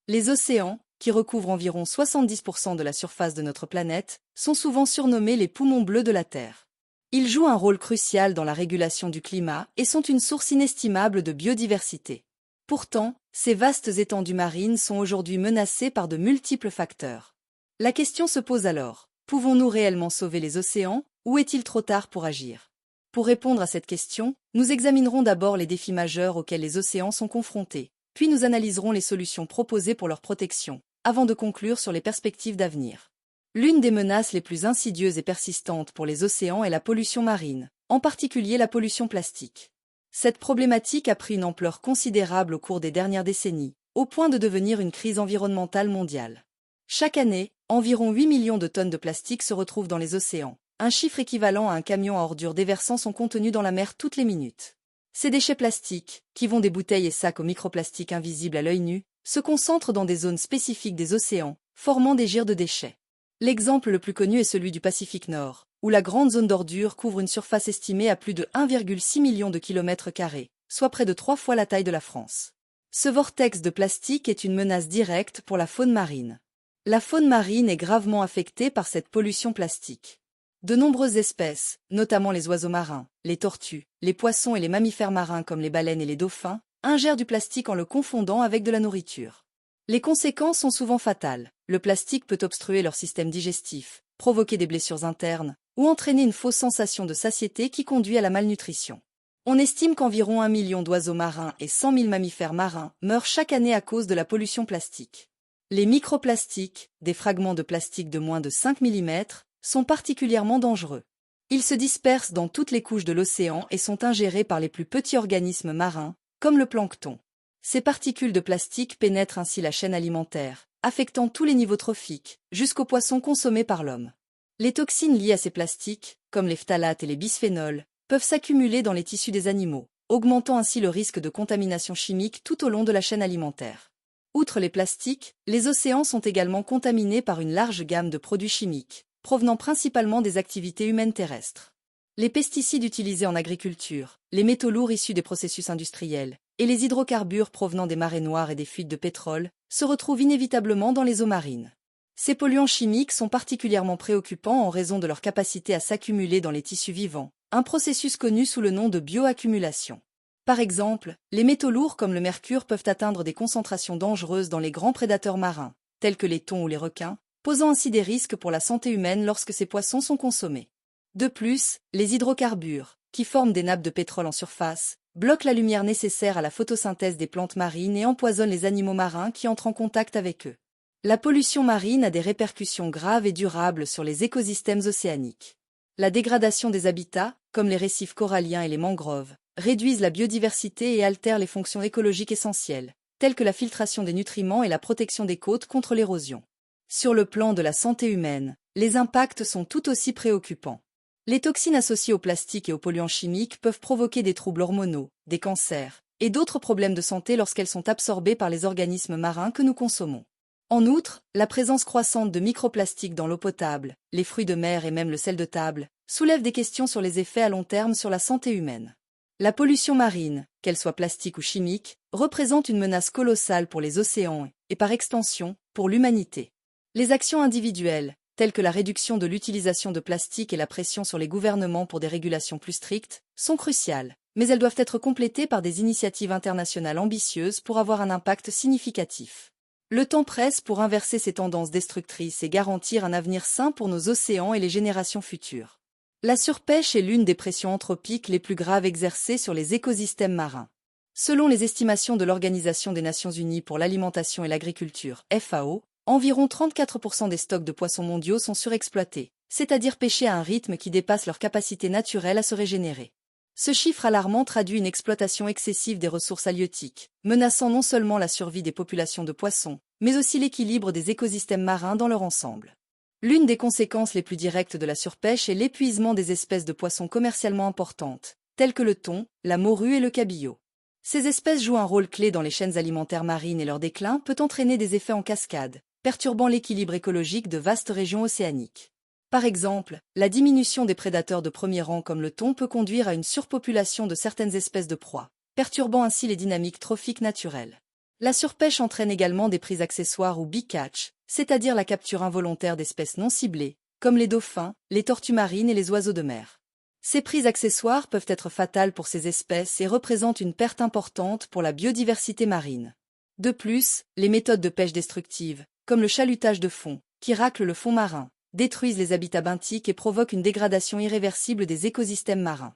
Les océans, qui recouvrent environ 70% de la surface de notre planète, sont souvent surnommés les poumons bleus de la Terre. Ils jouent un rôle crucial dans la régulation du climat et sont une source inestimable de biodiversité. Pourtant, ces vastes étendues marines sont aujourd'hui menacées par de multiples facteurs. La question se pose alors, pouvons-nous réellement sauver les océans, ou est-il trop tard pour agir? Pour répondre à cette question, nous examinerons d'abord les défis majeurs auxquels les océans sont confrontés, puis nous analyserons les solutions proposées pour leur protection, avant de conclure sur les perspectives d'avenir. L'une des menaces les plus insidieuses et persistantes pour les océans est la pollution marine, en particulier la pollution plastique. Cette problématique a pris une ampleur considérable au cours des dernières décennies, au point de devenir une crise environnementale mondiale. Chaque année, environ 8 millions de tonnes de plastique se retrouvent dans les océans. Un chiffre équivalent à un camion à ordures déversant sont contenus dans la mer toutes les minutes. Ces déchets plastiques, qui vont des bouteilles et sacs aux microplastiques invisibles à l'œil nu, se concentrent dans des zones spécifiques des océans, formant des gyres de déchets. L'exemple le plus connu est celui du Pacifique Nord, où la grande zone d'ordures couvre une surface estimée à plus de 1,6 million de kilomètres carrés, soit près de 3 fois la taille de la France. Ce vortex de plastique est une menace directe pour la faune marine. La faune marine est gravement affectée par cette pollution plastique. De nombreuses espèces, notamment les oiseaux marins, les tortues, les poissons et les mammifères marins comme les baleines et les dauphins, ingèrent du plastique en le confondant avec de la nourriture. Les conséquences sont souvent fatales. Le plastique peut obstruer leur système digestif, provoquer des blessures internes, ou entraîner une fausse sensation de satiété qui conduit à la malnutrition. On estime qu'environ 1 million d'oiseaux marins et 100 000 mammifères marins meurent chaque année à cause de la pollution plastique. Les microplastiques, des fragments de plastique de moins de 5 mm, sont particulièrement dangereux. Ils se dispersent dans toutes les couches de l'océan et sont ingérés par les plus petits organismes marins, comme le plancton. Ces particules de plastique pénètrent ainsi la chaîne alimentaire, affectant tous les niveaux trophiques, jusqu'aux poissons consommés par l'homme. Les toxines liées à ces plastiques, comme les phtalates et les bisphénols, peuvent s'accumuler dans les tissus des animaux, augmentant ainsi le risque de contamination chimique tout au long de la chaîne alimentaire. Outre les plastiques, les océans sont également contaminés par une large gamme de produits chimiques, provenant principalement des activités humaines terrestres. Les pesticides utilisés en agriculture, les métaux lourds issus des processus industriels, et les hydrocarbures provenant des marées noires et des fuites de pétrole, se retrouvent inévitablement dans les eaux marines. Ces polluants chimiques sont particulièrement préoccupants en raison de leur capacité à s'accumuler dans les tissus vivants, un processus connu sous le nom de bioaccumulation. Par exemple, les métaux lourds comme le mercure peuvent atteindre des concentrations dangereuses dans les grands prédateurs marins, tels que les thons ou les requins, posant ainsi des risques pour la santé humaine lorsque ces poissons sont consommés. De plus, les hydrocarbures, qui forment des nappes de pétrole en surface, bloquent la lumière nécessaire à la photosynthèse des plantes marines et empoisonnent les animaux marins qui entrent en contact avec eux. La pollution marine a des répercussions graves et durables sur les écosystèmes océaniques. La dégradation des habitats, comme les récifs coralliens et les mangroves, réduisent la biodiversité et altèrent les fonctions écologiques essentielles, telles que la filtration des nutriments et la protection des côtes contre l'érosion. Sur le plan de la santé humaine, les impacts sont tout aussi préoccupants. Les toxines associées au plastique et aux polluants chimiques peuvent provoquer des troubles hormonaux, des cancers et d'autres problèmes de santé lorsqu'elles sont absorbées par les organismes marins que nous consommons. En outre, la présence croissante de microplastiques dans l'eau potable, les fruits de mer et même le sel de table, soulève des questions sur les effets à long terme sur la santé humaine. La pollution marine, qu'elle soit plastique ou chimique, représente une menace colossale pour les océans et, par extension, pour l'humanité. Les actions individuelles, telles que la réduction de l'utilisation de plastique et la pression sur les gouvernements pour des régulations plus strictes, sont cruciales, mais elles doivent être complétées par des initiatives internationales ambitieuses pour avoir un impact significatif. Le temps presse pour inverser ces tendances destructrices et garantir un avenir sain pour nos océans et les générations futures. La surpêche est l'une des pressions anthropiques les plus graves exercées sur les écosystèmes marins. Selon les estimations de l'Organisation des Nations Unies pour l'alimentation et l'agriculture, FAO, environ 34% des stocks de poissons mondiaux sont surexploités, c'est-à-dire pêchés à un rythme qui dépasse leur capacité naturelle à se régénérer. Ce chiffre alarmant traduit une exploitation excessive des ressources halieutiques, menaçant non seulement la survie des populations de poissons, mais aussi l'équilibre des écosystèmes marins dans leur ensemble. L'une des conséquences les plus directes de la surpêche est l'épuisement des espèces de poissons commercialement importantes, telles que le thon, la morue et le cabillaud. Ces espèces jouent un rôle clé dans les chaînes alimentaires marines et leur déclin peut entraîner des effets en cascade, perturbant l'équilibre écologique de vastes régions océaniques. Par exemple, la diminution des prédateurs de premier rang comme le thon peut conduire à une surpopulation de certaines espèces de proies, perturbant ainsi les dynamiques trophiques naturelles. La surpêche entraîne également des prises accessoires ou bycatch, c'est-à-dire la capture involontaire d'espèces non ciblées, comme les dauphins, les tortues marines et les oiseaux de mer. Ces prises accessoires peuvent être fatales pour ces espèces et représentent une perte importante pour la biodiversité marine. De plus, les méthodes de pêche destructives, comme le chalutage de fond, qui racle le fond marin, détruisent les habitats benthiques et provoquent une dégradation irréversible des écosystèmes marins.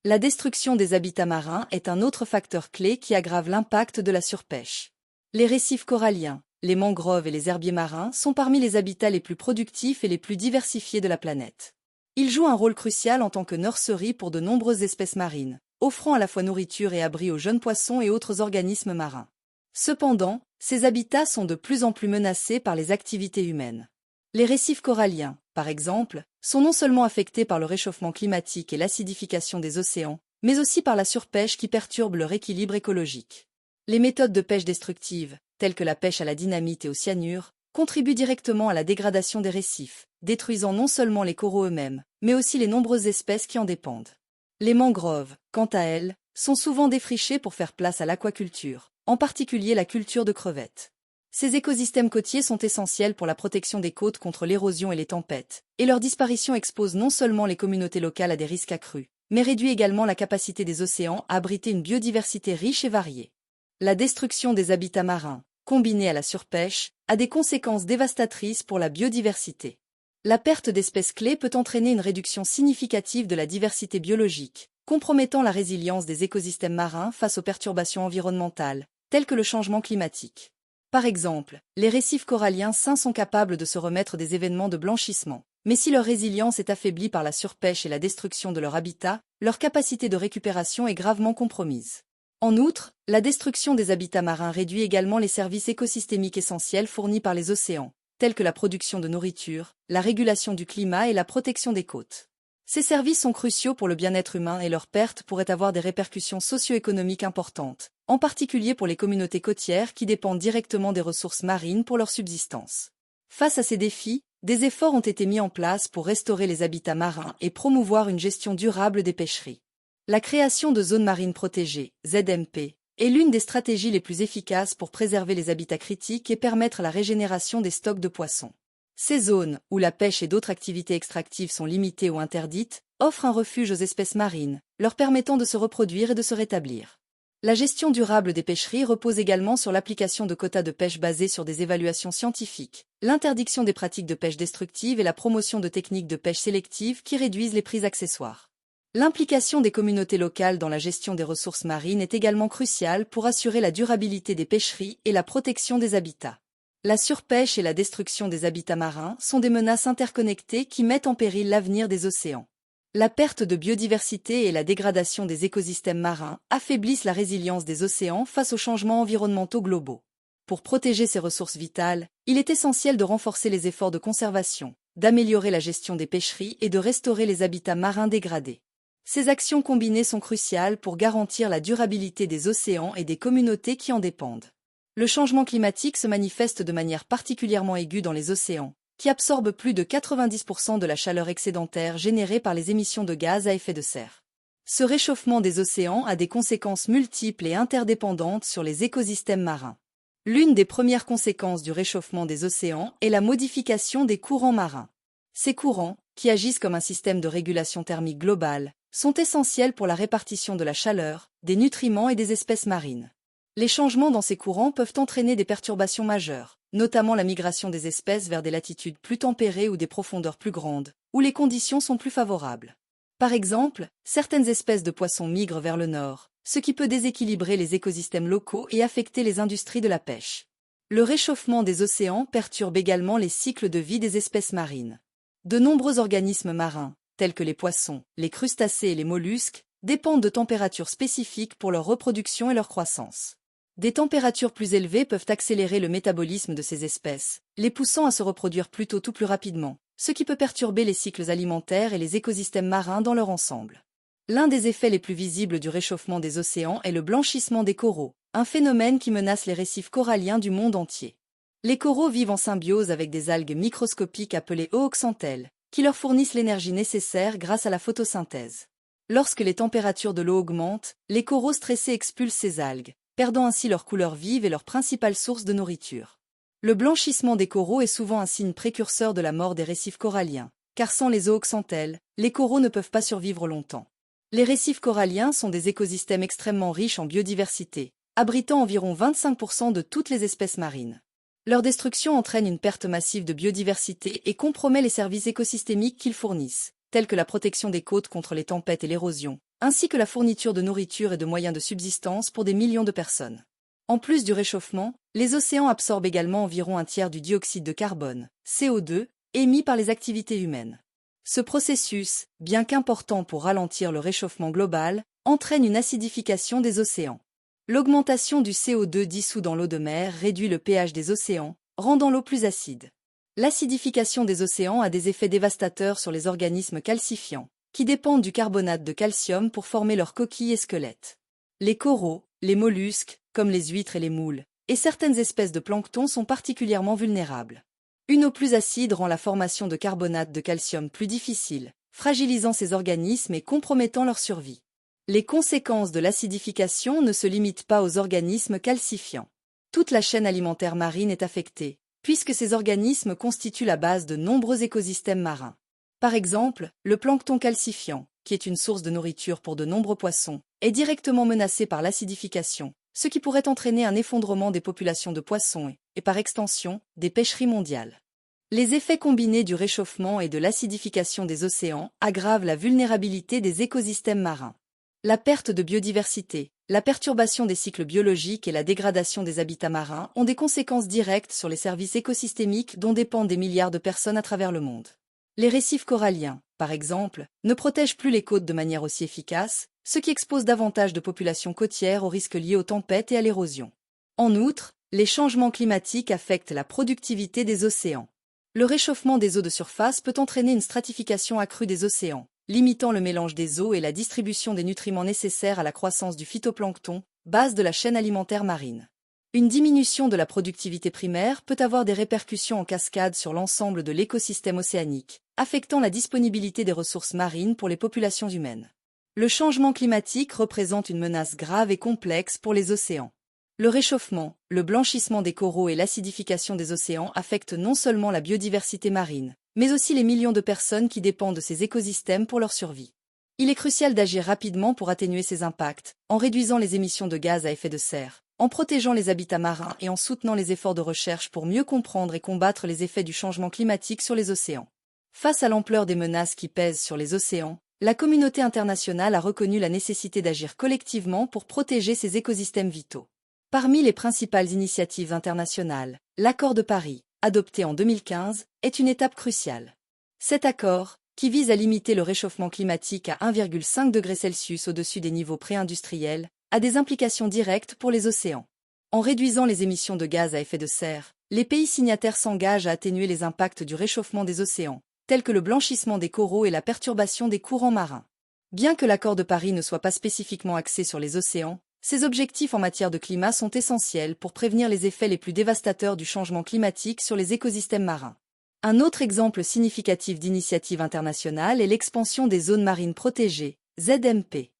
La destruction des habitats marins est un autre facteur clé qui aggrave l'impact de la surpêche. Les récifs coralliens, les mangroves et les herbiers marins sont parmi les habitats les plus productifs et les plus diversifiés de la planète. Ils jouent un rôle crucial en tant que nurserie pour de nombreuses espèces marines, offrant à la fois nourriture et abri aux jeunes poissons et autres organismes marins. Cependant, ces habitats sont de plus en plus menacés par les activités humaines. Les récifs coralliens, par exemple, sont non seulement affectés par le réchauffement climatique et l'acidification des océans, mais aussi par la surpêche qui perturbe leur équilibre écologique. Les méthodes de pêche destructives, telles que la pêche à la dynamite et au cyanure, contribuent directement à la dégradation des récifs, détruisant non seulement les coraux eux-mêmes, mais aussi les nombreuses espèces qui en dépendent. Les mangroves, quant à elles, sont souvent défrichées pour faire place à l'aquaculture, en particulier la culture de crevettes. Ces écosystèmes côtiers sont essentiels pour la protection des côtes contre l'érosion et les tempêtes, et leur disparition expose non seulement les communautés locales à des risques accrus, mais réduit également la capacité des océans à abriter une biodiversité riche et variée. La destruction des habitats marins, combinée à la surpêche, a des conséquences dévastatrices pour la biodiversité. La perte d'espèces clés peut entraîner une réduction significative de la diversité biologique, compromettant la résilience des écosystèmes marins face aux perturbations environnementales, telles que le changement climatique. Par exemple, les récifs coralliens sains sont capables de se remettre des événements de blanchissement, mais si leur résilience est affaiblie par la surpêche et la destruction de leur habitat, leur capacité de récupération est gravement compromise. En outre, la destruction des habitats marins réduit également les services écosystémiques essentiels fournis par les océans, tels que la production de nourriture, la régulation du climat et la protection des côtes. Ces services sont cruciaux pour le bien-être humain et leur perte pourrait avoir des répercussions socio-économiques importantes, en particulier pour les communautés côtières qui dépendent directement des ressources marines pour leur subsistance. Face à ces défis, des efforts ont été mis en place pour restaurer les habitats marins et promouvoir une gestion durable des pêcheries. La création de zones marines protégées, ZMP, est l'une des stratégies les plus efficaces pour préserver les habitats critiques et permettre la régénération des stocks de poissons. Ces zones, où la pêche et d'autres activités extractives sont limitées ou interdites, offrent un refuge aux espèces marines, leur permettant de se reproduire et de se rétablir. La gestion durable des pêcheries repose également sur l'application de quotas de pêche basés sur des évaluations scientifiques, l'interdiction des pratiques de pêche destructive et la promotion de techniques de pêche sélective qui réduisent les prises accessoires. L'implication des communautés locales dans la gestion des ressources marines est également cruciale pour assurer la durabilité des pêcheries et la protection des habitats. La surpêche et la destruction des habitats marins sont des menaces interconnectées qui mettent en péril l'avenir des océans. La perte de biodiversité et la dégradation des écosystèmes marins affaiblissent la résilience des océans face aux changements environnementaux globaux. Pour protéger ces ressources vitales, il est essentiel de renforcer les efforts de conservation, d'améliorer la gestion des pêcheries et de restaurer les habitats marins dégradés. Ces actions combinées sont cruciales pour garantir la durabilité des océans et des communautés qui en dépendent. Le changement climatique se manifeste de manière particulièrement aiguë dans les océans, qui absorbent plus de 90% de la chaleur excédentaire générée par les émissions de gaz à effet de serre. Ce réchauffement des océans a des conséquences multiples et interdépendantes sur les écosystèmes marins. L'une des premières conséquences du réchauffement des océans est la modification des courants marins. Ces courants, qui agissent comme un système de régulation thermique globale, sont essentiels pour la répartition de la chaleur, des nutriments et des espèces marines. Les changements dans ces courants peuvent entraîner des perturbations majeures, notamment la migration des espèces vers des latitudes plus tempérées ou des profondeurs plus grandes, où les conditions sont plus favorables. Par exemple, certaines espèces de poissons migrent vers le nord, ce qui peut déséquilibrer les écosystèmes locaux et affecter les industries de la pêche. Le réchauffement des océans perturbe également les cycles de vie des espèces marines. De nombreux organismes marins, tels que les poissons, les crustacés et les mollusques, dépendent de températures spécifiques pour leur reproduction et leur croissance. Des températures plus élevées peuvent accélérer le métabolisme de ces espèces, les poussant à se reproduire plus tôt ou plus rapidement, ce qui peut perturber les cycles alimentaires et les écosystèmes marins dans leur ensemble. L'un des effets les plus visibles du réchauffement des océans est le blanchissement des coraux, un phénomène qui menace les récifs coralliens du monde entier. Les coraux vivent en symbiose avec des algues microscopiques appelées ooxanthelles, qui leur fournissent l'énergie nécessaire grâce à la photosynthèse. Lorsque les températures de l'eau augmentent, les coraux stressés expulsent ces algues, perdant ainsi leur couleur vive et leur principale source de nourriture. Le blanchissement des coraux est souvent un signe précurseur de la mort des récifs coralliens, car sans les zooxanthelles, les coraux ne peuvent pas survivre longtemps. Les récifs coralliens sont des écosystèmes extrêmement riches en biodiversité, abritant environ 25% de toutes les espèces marines. Leur destruction entraîne une perte massive de biodiversité et compromet les services écosystémiques qu'ils fournissent, tels que la protection des côtes contre les tempêtes et l'érosion, ainsi que la fourniture de nourriture et de moyens de subsistance pour des millions de personnes. En plus du réchauffement, les océans absorbent également environ un tiers du dioxyde de carbone, CO2, émis par les activités humaines. Ce processus, bien qu'important pour ralentir le réchauffement global, entraîne une acidification des océans. L'augmentation du CO2 dissous dans l'eau de mer réduit le pH des océans, rendant l'eau plus acide. L'acidification des océans a des effets dévastateurs sur les organismes calcifiants, qui dépendent du carbonate de calcium pour former leurs coquilles et squelettes. Les coraux, les mollusques, comme les huîtres et les moules, et certaines espèces de plancton sont particulièrement vulnérables. Une eau plus acide rend la formation de carbonate de calcium plus difficile, fragilisant ces organismes et compromettant leur survie. Les conséquences de l'acidification ne se limitent pas aux organismes calcifiants. Toute la chaîne alimentaire marine est affectée, puisque ces organismes constituent la base de nombreux écosystèmes marins. Par exemple, le plancton calcifiant, qui est une source de nourriture pour de nombreux poissons, est directement menacé par l'acidification, ce qui pourrait entraîner un effondrement des populations de poissons et, par extension, des pêcheries mondiales. Les effets combinés du réchauffement et de l'acidification des océans aggravent la vulnérabilité des écosystèmes marins. La perte de biodiversité, la perturbation des cycles biologiques et la dégradation des habitats marins ont des conséquences directes sur les services écosystémiques dont dépendent des milliards de personnes à travers le monde. Les récifs coralliens, par exemple, ne protègent plus les côtes de manière aussi efficace, ce qui expose davantage de populations côtières aux risques liés aux tempêtes et à l'érosion. En outre, les changements climatiques affectent la productivité des océans. Le réchauffement des eaux de surface peut entraîner une stratification accrue des océans, limitant le mélange des eaux et la distribution des nutriments nécessaires à la croissance du phytoplancton, base de la chaîne alimentaire marine. Une diminution de la productivité primaire peut avoir des répercussions en cascade sur l'ensemble de l'écosystème océanique, affectant la disponibilité des ressources marines pour les populations humaines. Le changement climatique représente une menace grave et complexe pour les océans. Le réchauffement, le blanchissement des coraux et l'acidification des océans affectent non seulement la biodiversité marine, mais aussi les millions de personnes qui dépendent de ces écosystèmes pour leur survie. Il est crucial d'agir rapidement pour atténuer ces impacts, en réduisant les émissions de gaz à effet de serre, en protégeant les habitats marins et en soutenant les efforts de recherche pour mieux comprendre et combattre les effets du changement climatique sur les océans. Face à l'ampleur des menaces qui pèsent sur les océans, la communauté internationale a reconnu la nécessité d'agir collectivement pour protéger ces écosystèmes vitaux. Parmi les principales initiatives internationales, l'Accord de Paris, adopté en 2015, est une étape cruciale. Cet accord, qui vise à limiter le réchauffement climatique à 1,5 degré Celsius au-dessus des niveaux pré-industriels, a des implications directes pour les océans. En réduisant les émissions de gaz à effet de serre, les pays signataires s'engagent à atténuer les impacts du réchauffement des océans, tels que le blanchissement des coraux et la perturbation des courants marins. Bien que l'accord de Paris ne soit pas spécifiquement axé sur les océans, ces objectifs en matière de climat sont essentiels pour prévenir les effets les plus dévastateurs du changement climatique sur les écosystèmes marins. Un autre exemple significatif d'initiative internationale est l'expansion des zones marines protégées, ZMP.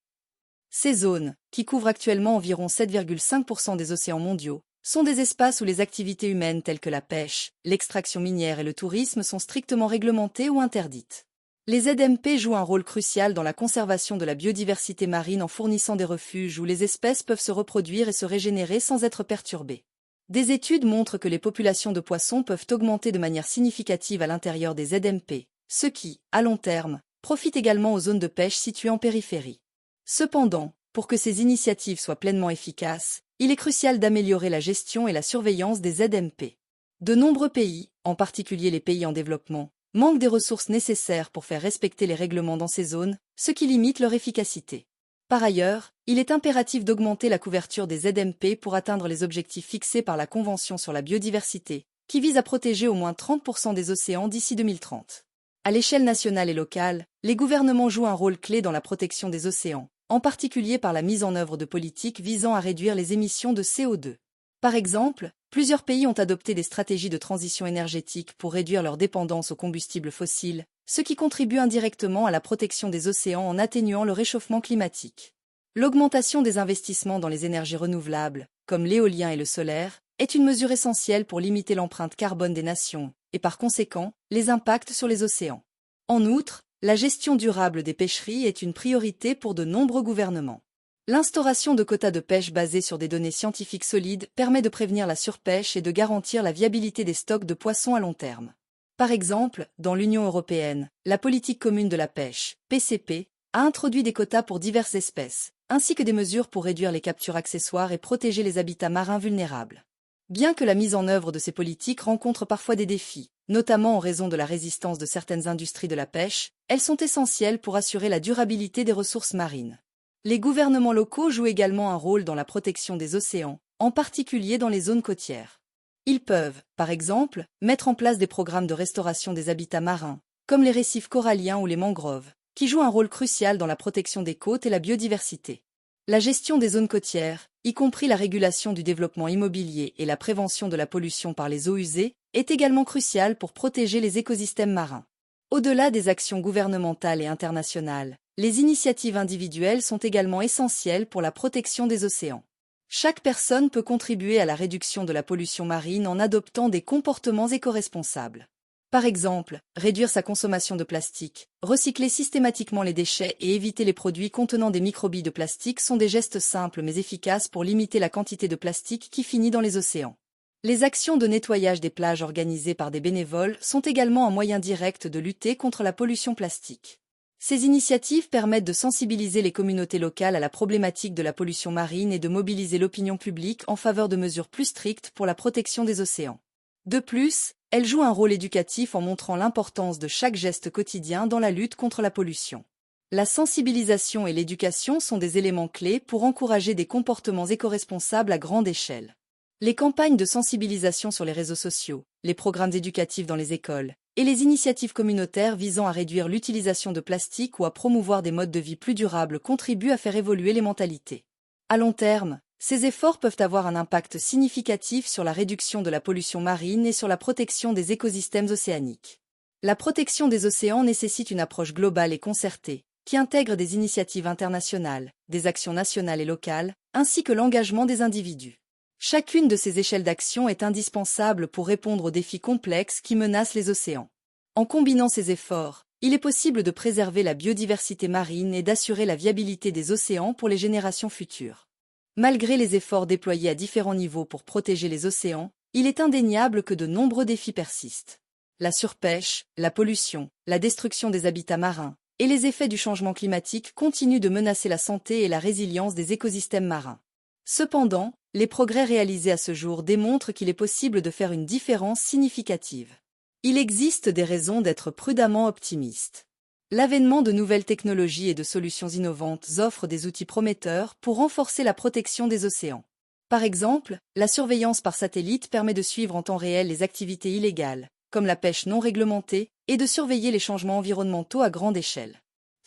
Ces zones, qui couvrent actuellement environ 7,5% des océans mondiaux, sont des espaces où les activités humaines telles que la pêche, l'extraction minière et le tourisme sont strictement réglementées ou interdites. Les ZMP jouent un rôle crucial dans la conservation de la biodiversité marine en fournissant des refuges où les espèces peuvent se reproduire et se régénérer sans être perturbées. Des études montrent que les populations de poissons peuvent augmenter de manière significative à l'intérieur des ZMP, ce qui, à long terme, profite également aux zones de pêche situées en périphérie. Cependant, pour que ces initiatives soient pleinement efficaces, il est crucial d'améliorer la gestion et la surveillance des ZMP. De nombreux pays, en particulier les pays en développement, manquent des ressources nécessaires pour faire respecter les règlements dans ces zones, ce qui limite leur efficacité. Par ailleurs, il est impératif d'augmenter la couverture des ZMP pour atteindre les objectifs fixés par la Convention sur la biodiversité, qui vise à protéger au moins 30% des océans d'ici 2030. À l'échelle nationale et locale, les gouvernements jouent un rôle clé dans la protection des océans, en particulier par la mise en œuvre de politiques visant à réduire les émissions de CO2. Par exemple, plusieurs pays ont adopté des stratégies de transition énergétique pour réduire leur dépendance aux combustibles fossiles, ce qui contribue indirectement à la protection des océans en atténuant le réchauffement climatique. L'augmentation des investissements dans les énergies renouvelables, comme l'éolien et le solaire, est une mesure essentielle pour limiter l'empreinte carbone des nations, et par conséquent, les impacts sur les océans. En outre, la gestion durable des pêcheries est une priorité pour de nombreux gouvernements. L'instauration de quotas de pêche basés sur des données scientifiques solides permet de prévenir la surpêche et de garantir la viabilité des stocks de poissons à long terme. Par exemple, dans l'Union européenne, la politique commune de la pêche, PCP, a introduit des quotas pour diverses espèces, ainsi que des mesures pour réduire les captures accessoires et protéger les habitats marins vulnérables. Bien que la mise en œuvre de ces politiques rencontre parfois des défis, notamment en raison de la résistance de certaines industries de la pêche, elles sont essentielles pour assurer la durabilité des ressources marines. Les gouvernements locaux jouent également un rôle dans la protection des océans, en particulier dans les zones côtières. Ils peuvent, par exemple, mettre en place des programmes de restauration des habitats marins, comme les récifs coralliens ou les mangroves, qui jouent un rôle crucial dans la protection des côtes et la biodiversité. La gestion des zones côtières, y compris la régulation du développement immobilier et la prévention de la pollution par les eaux usées, est également cruciale pour protéger les écosystèmes marins. Au-delà des actions gouvernementales et internationales, les initiatives individuelles sont également essentielles pour la protection des océans. Chaque personne peut contribuer à la réduction de la pollution marine en adoptant des comportements éco-responsables. Par exemple, réduire sa consommation de plastique, recycler systématiquement les déchets et éviter les produits contenant des microbilles de plastique sont des gestes simples mais efficaces pour limiter la quantité de plastique qui finit dans les océans. Les actions de nettoyage des plages organisées par des bénévoles sont également un moyen direct de lutter contre la pollution plastique. Ces initiatives permettent de sensibiliser les communautés locales à la problématique de la pollution marine et de mobiliser l'opinion publique en faveur de mesures plus strictes pour la protection des océans. De plus, elles jouent un rôle éducatif en montrant l'importance de chaque geste quotidien dans la lutte contre la pollution. La sensibilisation et l'éducation sont des éléments clés pour encourager des comportements éco-responsables à grande échelle. Les campagnes de sensibilisation sur les réseaux sociaux, les programmes éducatifs dans les écoles, et les initiatives communautaires visant à réduire l'utilisation de plastique ou à promouvoir des modes de vie plus durables contribuent à faire évoluer les mentalités. À long terme, ces efforts peuvent avoir un impact significatif sur la réduction de la pollution marine et sur la protection des écosystèmes océaniques. La protection des océans nécessite une approche globale et concertée, qui intègre des initiatives internationales, des actions nationales et locales, ainsi que l'engagement des individus. Chacune de ces échelles d'action est indispensable pour répondre aux défis complexes qui menacent les océans. En combinant ces efforts, il est possible de préserver la biodiversité marine et d'assurer la viabilité des océans pour les générations futures. Malgré les efforts déployés à différents niveaux pour protéger les océans, il est indéniable que de nombreux défis persistent. La surpêche, la pollution, la destruction des habitats marins et les effets du changement climatique continuent de menacer la santé et la résilience des écosystèmes marins. Cependant, les progrès réalisés à ce jour démontrent qu'il est possible de faire une différence significative. Il existe des raisons d'être prudemment optimiste. L'avènement de nouvelles technologies et de solutions innovantes offre des outils prometteurs pour renforcer la protection des océans. Par exemple, la surveillance par satellite permet de suivre en temps réel les activités illégales, comme la pêche non réglementée, et de surveiller les changements environnementaux à grande échelle.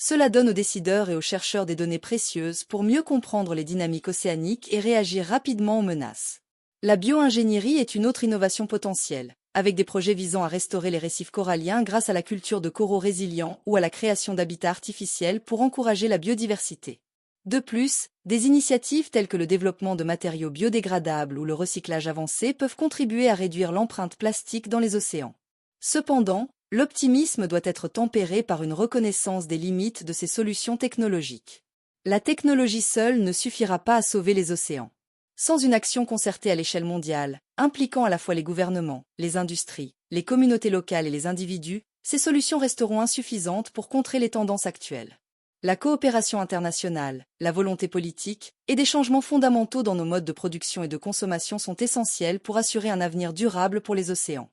Cela donne aux décideurs et aux chercheurs des données précieuses pour mieux comprendre les dynamiques océaniques et réagir rapidement aux menaces. La bio-ingénierie est une autre innovation potentielle, avec des projets visant à restaurer les récifs coralliens grâce à la culture de coraux résilients ou à la création d'habitats artificiels pour encourager la biodiversité. De plus, des initiatives telles que le développement de matériaux biodégradables ou le recyclage avancé peuvent contribuer à réduire l'empreinte plastique dans les océans. Cependant, l'optimisme doit être tempéré par une reconnaissance des limites de ces solutions technologiques. La technologie seule ne suffira pas à sauver les océans. Sans une action concertée à l'échelle mondiale, impliquant à la fois les gouvernements, les industries, les communautés locales et les individus, ces solutions resteront insuffisantes pour contrer les tendances actuelles. La coopération internationale, la volonté politique et des changements fondamentaux dans nos modes de production et de consommation sont essentiels pour assurer un avenir durable pour les océans.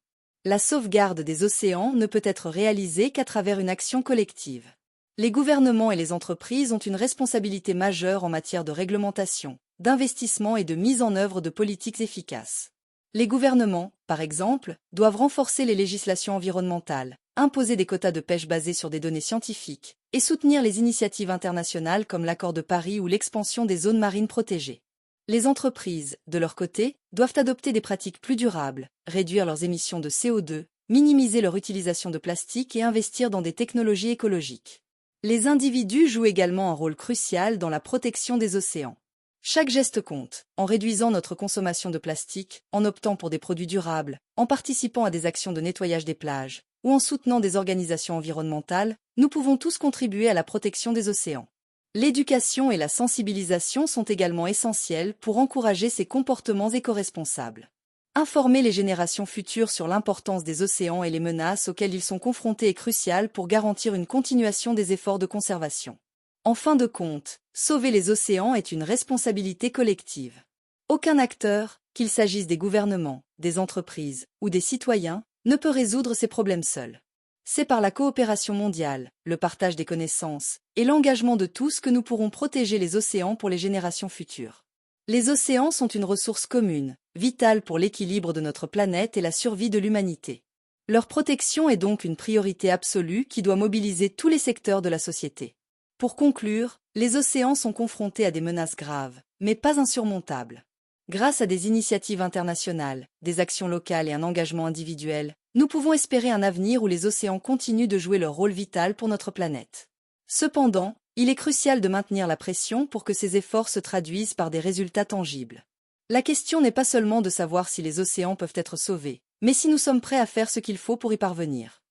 La sauvegarde des océans ne peut être réalisée qu'à travers une action collective. Les gouvernements et les entreprises ont une responsabilité majeure en matière de réglementation, d'investissement et de mise en œuvre de politiques efficaces. Les gouvernements, par exemple, doivent renforcer les législations environnementales, imposer des quotas de pêche basés sur des données scientifiques, et soutenir les initiatives internationales comme l'Accord de Paris ou l'expansion des zones marines protégées. Les entreprises, de leur côté, doivent adopter des pratiques plus durables, réduire leurs émissions de CO2, minimiser leur utilisation de plastique et investir dans des technologies écologiques. Les individus jouent également un rôle crucial dans la protection des océans. Chaque geste compte, en réduisant notre consommation de plastique, en optant pour des produits durables, en participant à des actions de nettoyage des plages, ou en soutenant des organisations environnementales, nous pouvons tous contribuer à la protection des océans. L'éducation et la sensibilisation sont également essentielles pour encourager ces comportements éco-responsables. Informer les générations futures sur l'importance des océans et les menaces auxquelles ils sont confrontés est crucial pour garantir une continuation des efforts de conservation. En fin de compte, sauver les océans est une responsabilité collective. Aucun acteur, qu'il s'agisse des gouvernements, des entreprises ou des citoyens, ne peut résoudre ces problèmes seul. C'est par la coopération mondiale, le partage des connaissances et l'engagement de tous que nous pourrons protéger les océans pour les générations futures. Les océans sont une ressource commune, vitale pour l'équilibre de notre planète et la survie de l'humanité. Leur protection est donc une priorité absolue qui doit mobiliser tous les secteurs de la société. Pour conclure, les océans sont confrontés à des menaces graves, mais pas insurmontables. Grâce à des initiatives internationales, des actions locales et un engagement individuel, nous pouvons espérer un avenir où les océans continuent de jouer leur rôle vital pour notre planète. Cependant, il est crucial de maintenir la pression pour que ces efforts se traduisent par des résultats tangibles. La question n'est pas seulement de savoir si les océans peuvent être sauvés, mais si nous sommes prêts à faire ce qu'il faut pour y parvenir.